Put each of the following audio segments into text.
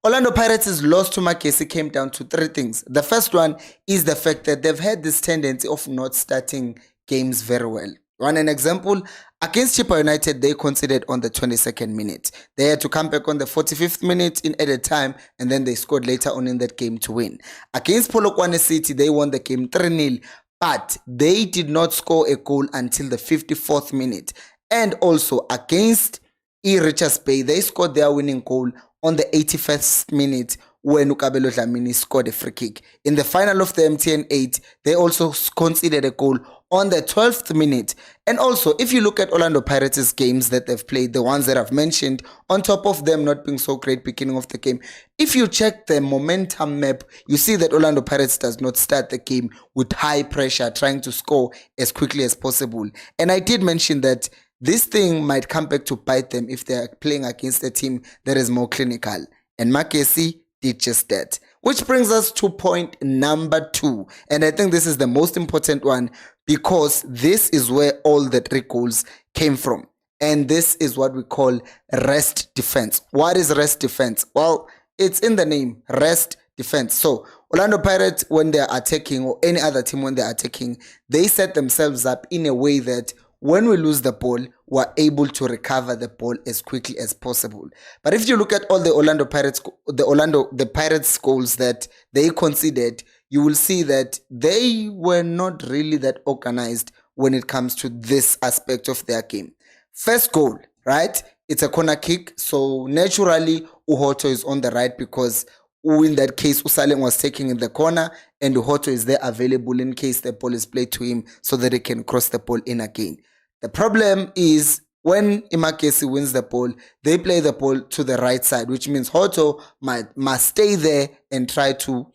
Orlando Pirates' loss to Magesi came down to three things. The first one is the fact that they've had this tendency of not starting games very well. An example, against Chippa United, they conceded on the 22nd minute. They had to come back on the 45th minute in added time, and then they scored later on in that game to win. Against Polokwane City, they won the game 3-0, but they did not score a goal until the 54th minute. And also, against Richards Bay, they scored their winning goal on the 81st minute when Ukabelo Dlamini scored a free kick. In the final of the MTN 8, they also conceded a goal on the 12th minute. And also, if you look at Orlando Pirates' games that they've played, the ones that I've mentioned, on top of them not being so great beginning of the game, if you check the momentum map, you see that Orlando Pirates does not start the game with high pressure, trying to score as quickly as possible. And I did mention that this thing might come back to bite them if they are playing against a team that is more clinical. And Magesi did just that. Which brings us to point number 2. And I think this is the most important one because this is where all the 3 goals came from. And this is what we call rest defense. What is rest defense? Well, it's in the name, rest defense. So Orlando Pirates, when they're attacking, or any other team when they're attacking, they set themselves up in a way that when we lose the ball, we're able to recover the ball as quickly as possible. But if you look at all the Pirates goals that they conceded, you will see that they were not really that organized when it comes to this aspect of their game. First goal, right? It's a corner kick. So naturally, Uhoto is on the right because in that case, Usaleng was taking in the corner and Uhoto is there available in case the ball is played to him so that he can cross the ball in again. The problem is when Magesi wins the ball, they play the ball to the right side, which means Hoto must stay there and try to,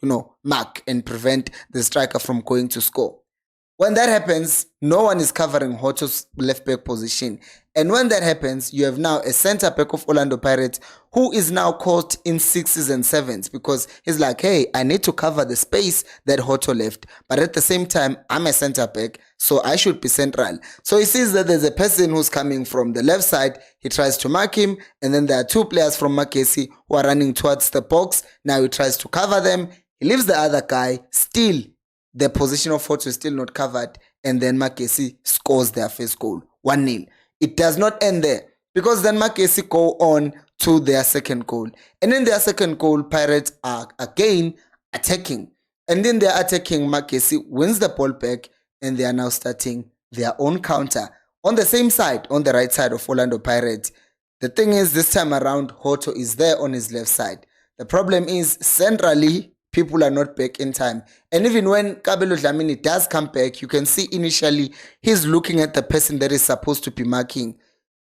mark and prevent the striker from going to score. When that happens, no one is covering Hoto's left back position. And when that happens, you have now a center back of Orlando Pirates who is now caught in 6s and 7s because he's like, hey, I need to cover the space that Hoto left. But at the same time, I'm a center back, so I should be central. So he sees that there's a person who's coming from the left side. He tries to mark him. And then there are 2 players from Magesi who are running towards the box. Now he tries to cover them. He leaves the other guy. Still, the position of Hoto is still not covered. And then Magesi scores their first goal, 1-0. It does not end there because then Magesi go on to their second goal. And in their second goal, Pirates are again attacking. And in their attacking, Magesi wins the ball back and they are now starting their own counter on the same side, on the right side of Orlando Pirates. The thing is, this time around, Hoto is there on his left side. The problem is, centrally, people are not back in time. And even when Kabelo Dlamini does come back, you can see initially he's looking at the person that is supposed to be marking.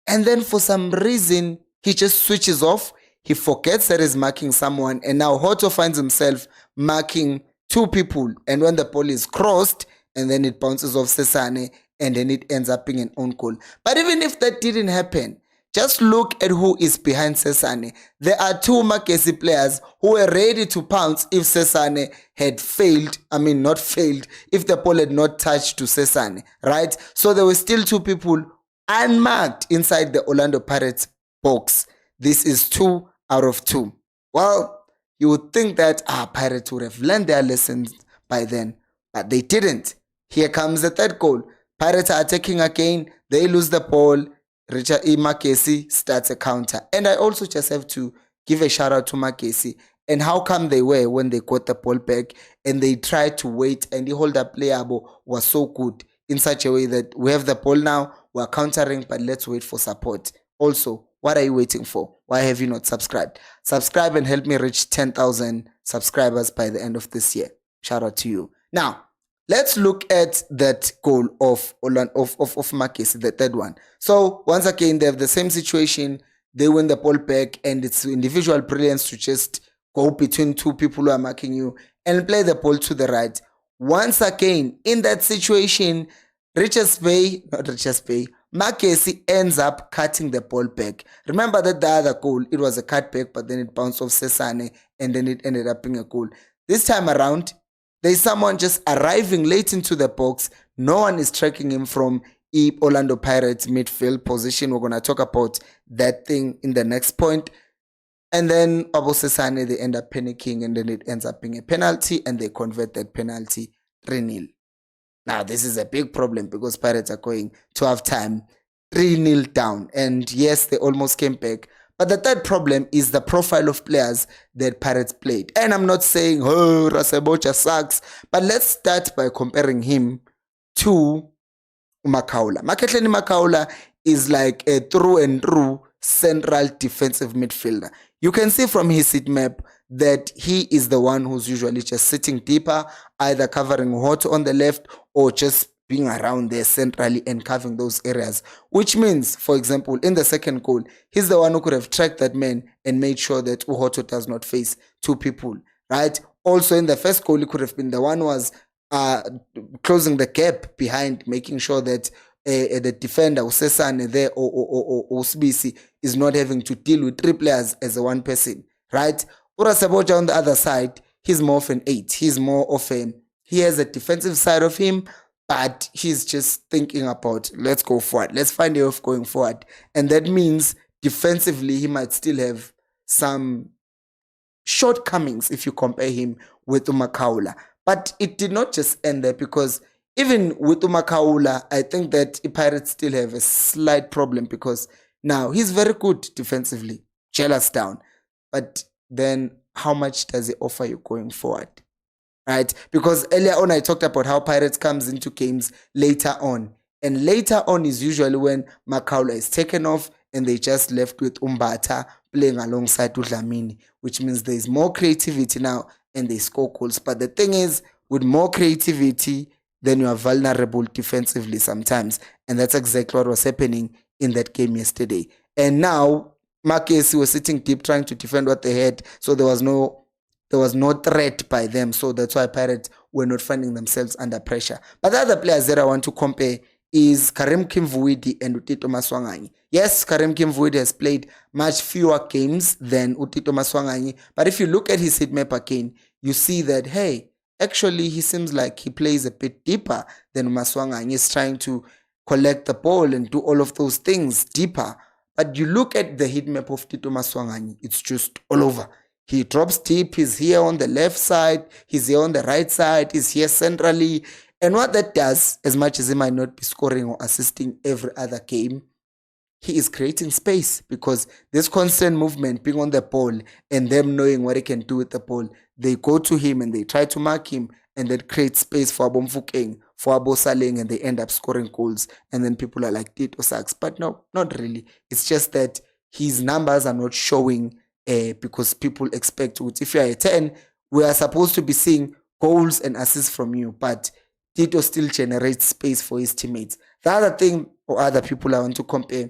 And then for some reason, he just switches off. He forgets that he's marking someone. And now Hoto finds himself marking 2 people. And when the ball is crossed, and then it bounces off Sesane, and then it ends up being an own goal. But even if that didn't happen, just look at who is behind Sesane. There are 2 Magesi players who were ready to pounce if Sesane had failed. Not failed, if the ball had not touched to Sesane, right? So there were still 2 people unmarked inside the Orlando Pirates box. This is 2 out of 2. Well, you would think that Pirates would have learned their lessons by then, but they didn't. Here comes the third goal. Pirates are attacking again. They lose the ball. Richard Magesi starts a counter. And I also just have to give a shout out to Magesi and how come they were when they got the ball back and they tried to wait and the hold up playable was so good in such a way that we have the ball now, we're countering, but let's wait for support. Also, what are you waiting for? Why have you not subscribed? Subscribe and help me reach 10,000 subscribers by the end of this year. Shout out to you. Now, let's look at that goal of Magesi, the third one. So once again, they have the same situation. They win the ball back, and it's individual brilliance to just go between 2 people who are marking you and play the ball to the right. Once again, in that situation, Magesi ends up cutting the ball back. Remember that the other goal, it was a cut back, but then it bounced off Sesane, and then it ended up being a goal. This time around, there's someone just arriving late into the box. No one is tracking him from Orlando Pirates midfield position. We're going to talk about that thing in the next point. And then Abosesane, they end up panicking, and then it ends up being a penalty, and they convert that penalty 3-0. Now, this is a big problem because Pirates are going to have time 3-0 down. And yes, they almost came back. But the third problem is the profile of players that Pirates played. And I'm not saying, oh, Rasebocha sucks. But let's start by comparing him to Makaula. Maketleni Makaula is like a through and through central defensive midfielder. You can see from his heat map that he is the one who's usually just sitting deeper, either covering Hot on the left or just being around there centrally and covering those areas. Which means, for example, in the second goal, he's the one who could have tracked that man and made sure that Uhoto does not face two people, right? Also, in the first goal, he could have been the one who was closing the gap behind, making sure that the defender Usesane there or Sbisi is not having to deal with three players as a one person, right? Ura Saboja on the other side, he's more of an 8. He's more of a, he has a defensive side of him, but he's just thinking about, let's go forward. Let's find a way of going forward. And that means defensively, he might still have some shortcomings if you compare him with Umakaula. But it did not just end there, because even with Umakaula, I think that the Pirates still have a slight problem, because now he's very good defensively, jealous down. But then how much does he offer you going forward? Right? Because earlier on I talked about how Pirates comes into games later on. And later on is usually when Makaula is taken off and they just left with Umbata playing alongside Udlamini, which means there's more creativity now and they score goals. But the thing is, with more creativity, then you are vulnerable defensively sometimes. And that's exactly what was happening in that game yesterday. And now Magesi was sitting deep trying to defend what they had, so there was no threat by them. So that's why Pirates were not finding themselves under pressure. But the other players that I want to compare is Karim Kimvuidi and Utito Maswanganyi. Yes, Karim Kimvuidi has played much fewer games than Utito Maswanganyi. But if you look at his heat map again, you see that, hey, actually he seems like he plays a bit deeper than Maswanganyi. He's trying to collect the ball and do all of those things deeper. But you look at the heat map of Tito Maswanganyi, it's just all over. He drops deep, he's here on the left side, he's here on the right side, he's here centrally. And what that does, as much as he might not be scoring or assisting every other game, he is creating space, because this constant movement, being on the ball and them knowing what he can do with the ball, they go to him and they try to mark him, and that creates space for Abomfukeng, for Abosaleng, and they end up scoring goals. And then people are like, Tito sucks. But no, not really. It's just that his numbers are not showing because people expect, if you are a 10, we are supposed to be seeing goals and assists from you, but Tito still generates space for his teammates. The other thing, or other people I want to compare,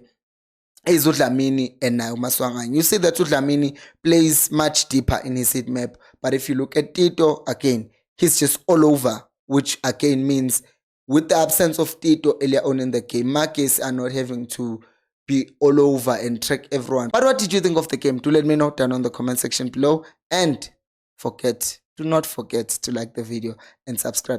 is Udlamini and now Maswanganyi. You see that Udlamini plays much deeper in his heat map, but if you look at Tito, again, he's just all over, which again means with the absence of Tito earlier on in the game, Magesi are not having to be all over and track everyone. But what did you think of the game? Do let me know down on the comment section below, and do not forget to like the video and subscribe.